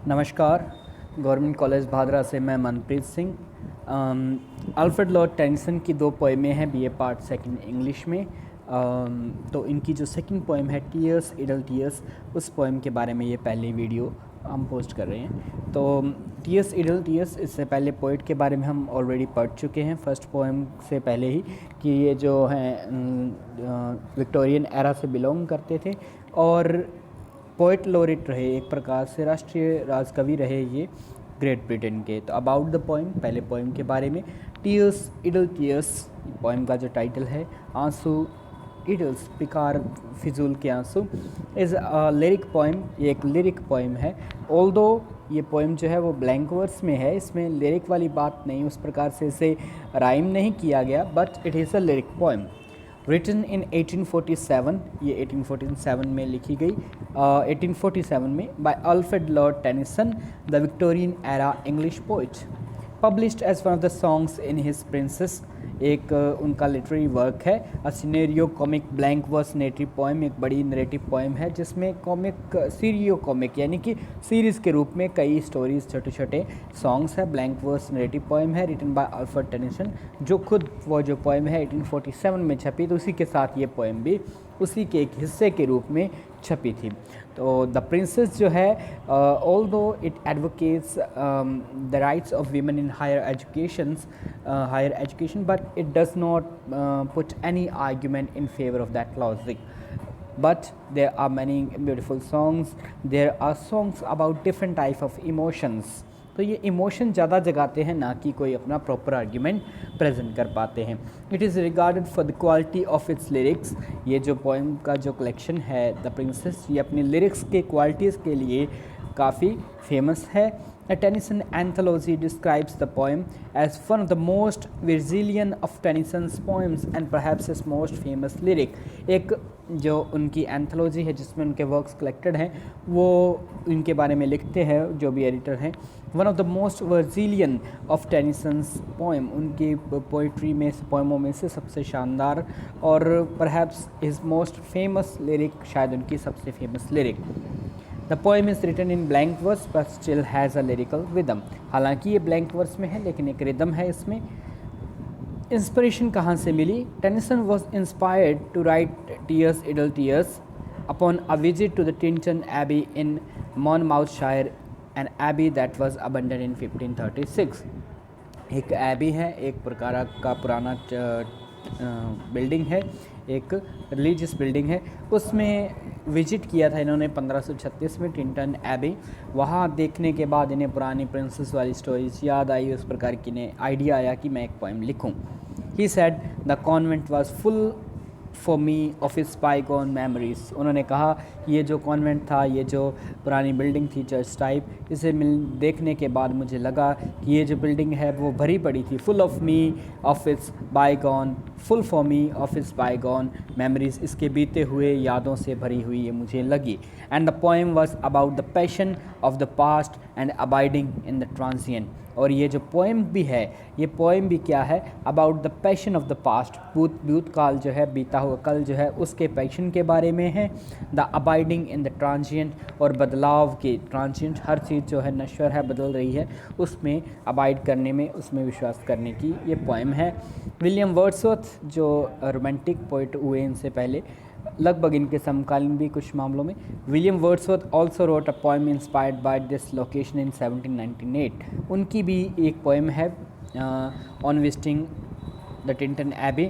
नमस्कार। Government college Bhadra से मैं Manpreet Singh. Alfred Lord Tennyson की दो पोएमें हैं बीए पार्ट सेकंड इंग्लिश में। तो इनकी जो सेकंड पोएम है टीयर्स इडल टीयर्स, उस पोएम के बारे में ये पहली वीडियो हम पोस्ट कर रहे हैं। तो टीयर्स इडल टीयर्स, इससे पहले पोइट के बारे में हम ऑलरेडी पढ़ चुके हैं फर्स्ट पोएम से पहले ही, कि ये जो हैं विक्टोरियन एरा से बिलोंग करते थे और पोइट लोरेट रहे, एक प्रकार से राष्ट्रीय राजकवि रहे ये ग्रेट ब्रिटेन के। तो अबाउट द पोइम, पहले पोइम के बारे में। टीयर्स इडल टीयर्स पोइम का जो टाइटल है, आंसू इडल्स पिकार फिजूल के आंसू, इज़ लिरिक पोइम, ये एक लिरिक पोइम है। ऑल्दो ये पोइम जो है वो ब्लैंक वर्स में है, इसमें लिरिक वाली बात नहीं, उस प्रकार से इसे राइम नहीं किया गया, but it is a lyric poem written in 1847, ये 1847 में लिखी गई, 1847 में, by Alfred Lord Tennyson, the Victorian era English poet, published as one of the songs in his Princess. एक उनका लिटरेरी वर्क है। A scenario comic blank verse native poem, एक बड़ी नरेटिव पोएम है जिसमें कॉमिक सीरियो कॉमिक यानी कि series के रूप में कई स्टोरीज, छोटे छोटे सॉन्ग्स है। ब्लैंक वर्स नरेटिव पोएम है रिटन बाय अल्फ्रेड टेनिसन, जो खुद वो जो पोएम है 1847 में छपी, तो उसी के साथ ये पोएम भी उसी के एक हिस्से के रूप में छपी थी। तो द प्रिंसेस जो है, although it advocates the rights of women in higher education, but it does not put any argument in favour of that logic. But there are many beautiful songs. There are songs about different type of emotions. तो ये emotion ज़्यादा जगाते हैं, ना कि कोई अपना proper argument present कर पाते हैं। It is regarded for the quality of its lyrics, ये जो पोएम का जो कलेक्शन है द प्रिंसेस, ये अपनी लिरिक्स के क्वालिटीज़ के लिए काफ़ी फेमस है। A Tennyson anthology describes the poem as one of the most Virgilian of Tennyson's poems and perhaps his most famous lyric. एक जो उनकी एंथोलॉजी है जिसमें उनके वर्क्स कलेक्टेड हैं, वो इनके बारे में लिखते हैं जो भी एडिटर हैं। One of the most Virgilian of Tennyson's poem, उनकी पोइट्री में, पोएमों में से सबसे शानदार, और perhaps his most famous lyric, शायद उनकी सबसे famous lyric. The poem is written in blank verse but still has a lyrical rhythm, हालांकि ये ब्लैंक वर्स में है लेकिन एक रिदम है इसमें। इंस्पिरेशन कहाँ से मिली? Tennyson was inspired to write tears idle tears upon a visit to the Tintern abbey in Monmouthshire, an abbey that was abandon in 1536। एक एबी है, एक प्रकार का पुराना बिल्डिंग है, एक रिलीजियस बिल्डिंग है, उसमें विजिट किया था इन्होंने 1536 में, टिंटन एबी। वहाँ देखने के बाद इन्हें पुरानी प्रिंसेस वाली स्टोरीज याद आई, उस प्रकार की इन्हें आइडिया आया कि मैं एक पोएम लिखूं। He said the convent was full for me of his bygone memories. उन्होंने कहा ये जो कॉन्वेंट था, ये जो पुरानी बिल्डिंग थी चर्च टाइप, इसे देखने के बाद मुझे लगा कि ये जो बिल्डिंग है वो भरी पड़ी थी, full of me of its bygone, full for me of its bygone memories, इसके बीते हुए यादों से भरी हुई ये मुझे लगी। And the poem was about the passion of the past and abiding in the transient. और ये जो पोएम भी है, ये पोएम भी क्या है? About the passion of the past, भूतकाल जो है, बीता हुआ कल जो है, उसके पैशन के बारे में है। The abiding in the transient, और बदलाव के, ट्रांजिएंट हर चीज़ जो है नश्वर है, बदल रही है, उसमें अबाइड करने में, उसमें विश्वास करने की ये पोएम है। विलियम वर्ड्सवर्थ जो रोमांटिक पोइट हुए इनसे पहले, लगभग इनके समकालीन भी कुछ मामलों में, William Wordsworth also wrote a poem inspired by this location in 1798। उनकी भी एक पोएम है on visiting the Tintern Abbey,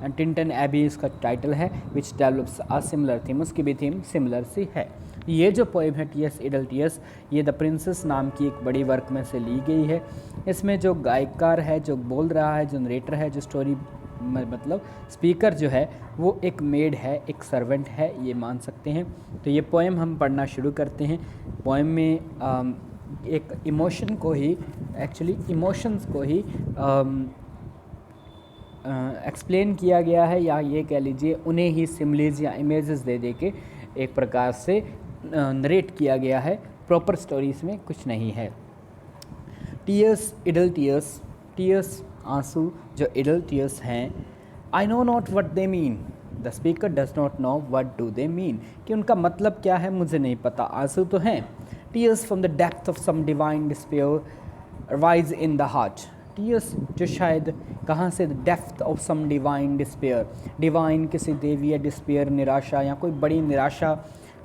and Tintern Abbey इसका टाइटल है, which develops a similar theme, उसकी भी थीम सिमिलर सी है। ये जो पोएम है टीयर्स इडल टीयर्स, ये द प्रिंसेस नाम की एक बड़ी वर्क में से ली गई है। इसमें जो गायकार है, जो बोल रहा है, जो नरेटर है, जो स्टोरी मतलब स्पीकर जो है, वो एक मेड है, एक सर्वेंट है, ये मान सकते हैं। तो ये पोएम हम पढ़ना शुरू करते हैं। पोएम में एक इमोशन को ही, एक्चुअली इमोशंस को ही एक्सप्लेन किया गया है, या ये कह लीजिए उन्हें ही सिमिलीज या इमेजेस दे दे के एक प्रकार से नरेट किया गया है। प्रॉपर स्टोरीज में कुछ नहीं है। टीयर्स इडल टीयर्स, टीयर्स आंसू जो इडल टीयर्स हैं, I know not what they mean, the speaker does not know what do they mean, कि उनका मतलब क्या है मुझे नहीं पता। आंसू तो हैं, tears from the depth of some divine despair rise in the heart. Tears जो शायद कहाँ से, depth of some divine despair, divine किसी देवीय डिस्पेयर निराशा या कोई बड़ी निराशा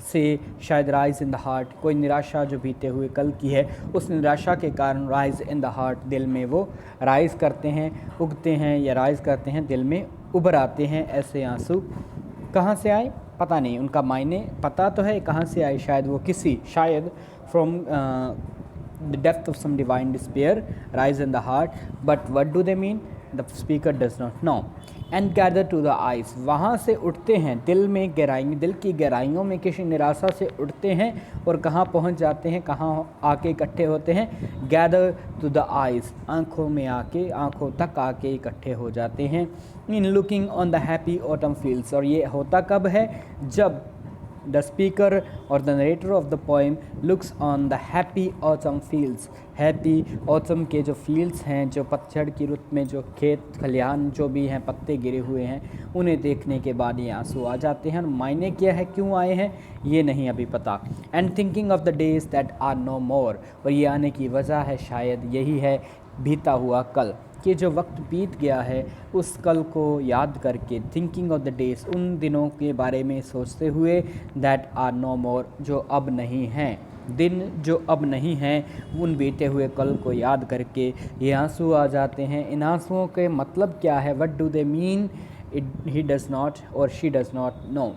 से शायद राइज इन द हार्ट, कोई निराशा जो बीते हुए कल की है उस निराशा के कारण राइज इन द हार्ट, दिल में वो राइज करते हैं, उगते हैं या राइज करते हैं, दिल में उभर आते हैं ऐसे आंसू। कहाँ से आए पता नहीं, उनका मायने पता तो है कहाँ से आए, शायद वो किसी, शायद from the depth of some divine despair rise in the heart, but what do they mean, the speaker does not know, and gather to the eyes, वहाँ से उठते हैं, दिल में गहराई, दिल की गहराइयों में किसी निराशा से उठते हैं और कहाँ पहुँच जाते हैं, कहाँ आके इकट्ठे होते हैं, gather to the eyes, आँखों में आके, आँखों तक आके इकट्ठे हो जाते हैं, in looking on the happy autumn fields, और ये होता कब है, जब the speaker or the narrator of the poem looks on the happy autumn fields, happy autumn के जो fields हैं, जो पतझड़ की रुत में जो खेत खलिहान जो भी हैं, पत्ते गिरे हुए हैं, उन्हें देखने के बाद ये आंसू आ जाते हैं। और मायने क्या है, क्यों आए हैं, ये नहीं अभी पता। and thinking of the days that are no more, और ये आने की वजह है शायद यही है, बीता हुआ कल, कि जो वक्त बीत गया है उस कल को याद करके, थिंकिंग ऑफ द डेज, उन दिनों के बारे में सोचते हुए, दैट आर नो मोर, जो अब नहीं हैं, दिन जो अब नहीं हैं, उन बीते हुए कल को याद करके ये आंसू आ जाते हैं। इन आंसुओं के मतलब क्या है, what do they mean, he does not और शी डज़ नॉट नो।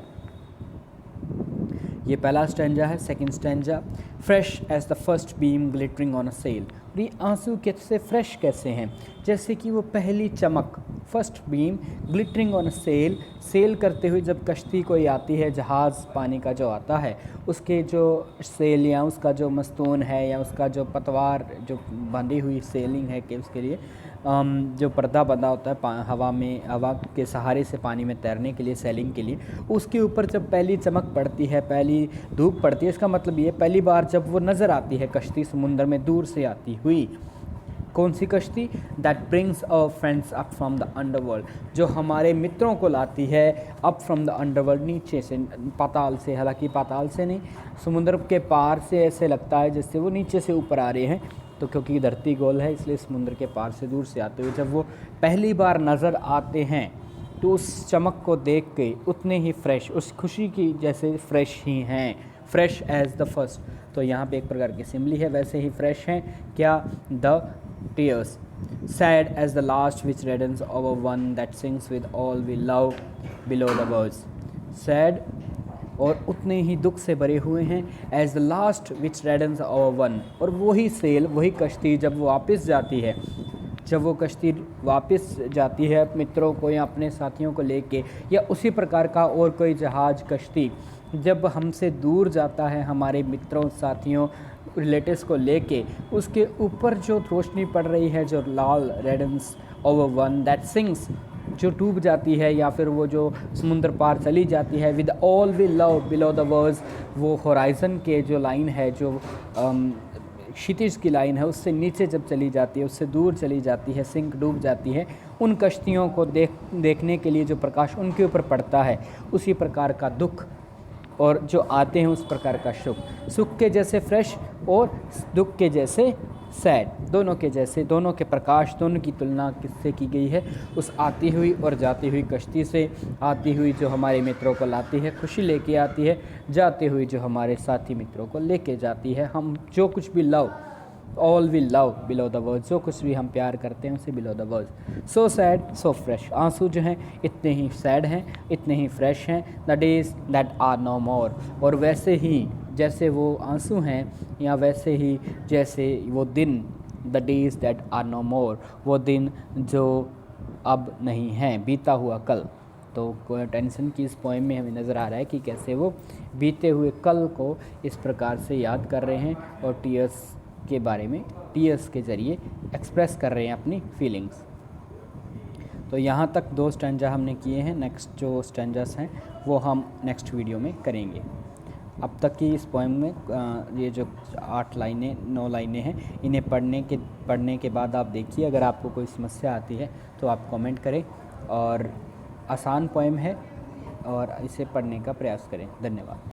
ये पहला स्टैंजा है। Second stanza, fresh as the first beam glittering on a sail, ये आंसू कैसे फ्रेश कैसे हैं, जैसे कि वो पहली चमक, first beam glittering on a sail, sail करते हुए जब कश्ती कोई आती है, जहाज़ पानी का जो आता है, उसके जो सेल या उसका जो मस्तून है या उसका जो पतवार जो बंधी हुई सेलिंग है कि उसके लिए जो पर्दा बंधा होता है हवा में, हवा के सहारे से पानी में तैरने के लिए, सेलिंग के लिए, उसके ऊपर जब पहली चमक पड़ती है, पहली धूप पड़ती है, इसका मतलब ये पहली बार जब वो नज़र आती है कश्ती समुंदर में दूर से आती हुई। कौन सी कश्ती, that brings our friends up from the underworld, जो हमारे मित्रों को लाती है अप फ्रॉम द अंडरवर्ल्ड, नीचे से, पाताल से, हालांकि पाताल से नहीं, समुद्र के पार से ऐसे लगता है जैसे वो नीचे से ऊपर आ रहे हैं, तो क्योंकि धरती गोल है इसलिए समुद्र के पार से दूर से आते हुए जब वो पहली बार नज़र आते हैं तो उस चमक को देख के उतने ही फ्रेश, उस खुशी की जैसे फ्रेश ही हैं, फ्रेश एज द फर्स्ट। तो यहाँ पे एक प्रकार की सिमली है, वैसे ही फ्रेश हैं क्या, the tears, sad as the last which reddens over one that sings with all we love below the words, sad और उतने ही दुख से भरे हुए हैं, as the last which reddens over one, और वही सेल, वही कश्ती जब वो वापस जाती है, जब वो कश्ती वापस जाती है मित्रों को या अपने साथियों को लेके, या उसी प्रकार का और कोई जहाज़ कश्ती जब हमसे दूर जाता है हमारे मित्रों साथियों रिलेटिव्स को लेके, उसके ऊपर जो रोशनी पड़ रही है, जो लाल रेडन्स ओवर वन दैट सिंग्स, जो डूब जाती है या फिर वो जो समुंदर पार चली जाती है, with all we love below the words, वो होराइज़न के जो लाइन है, जो क्षितिज की लाइन है, उससे नीचे जब चली जाती है, उससे दूर चली जाती है, सिंक डूब जाती है, उन कश्तियों को देखने के लिए जो प्रकाश उनके ऊपर पड़ता है, उसी प्रकार का दुख, और जो आते हैं उस प्रकार का सुख के जैसे फ्रेश और दुख के जैसे सैड, दोनों के जैसे, दोनों के प्रकाश, दोनों की तुलना किससे की गई है, उस आती हुई और जाती हुई कश्ती से, आती हुई जो हमारे मित्रों को लाती है, खुशी लेके आती है, जाती हुई जो हमारे साथी मित्रों को लेके जाती है। हम जो कुछ भी love, all we love below the words, जो कुछ भी हम प्यार करते हैं उसे below the words, so sad so fresh, आंसू जो हैं इतने ही सैड हैं, इतने ही फ्रेश हैं, the days that are no more, और वैसे ही जैसे वो आंसू हैं या वैसे ही जैसे वो दिन, the days that are no more, वो दिन जो अब नहीं हैं, बीता हुआ कल। तो टेंशन की इस पोएम में हमें नज़र आ रहा है कि कैसे वो बीते हुए कल को इस प्रकार से याद कर रहे हैं और टीयर्स के बारे में, टीयर्स के ज़रिए एक्सप्रेस कर रहे हैं अपनी फीलिंग्स। तो यहाँ तक 2 स्टैंजा हमने किए हैं, नेक्स्ट जो स्टैंजास हैं वो हम नेक्स्ट वीडियो में करेंगे। अब तक की इस पोएम में ये जो 8 लाइनें 9 लाइनें हैं, इन्हें पढ़ने के बाद आप देखिए, अगर आपको कोई समस्या आती है तो आप कमेंट करें, और आसान पोएम है और इसे पढ़ने का प्रयास करें। धन्यवाद।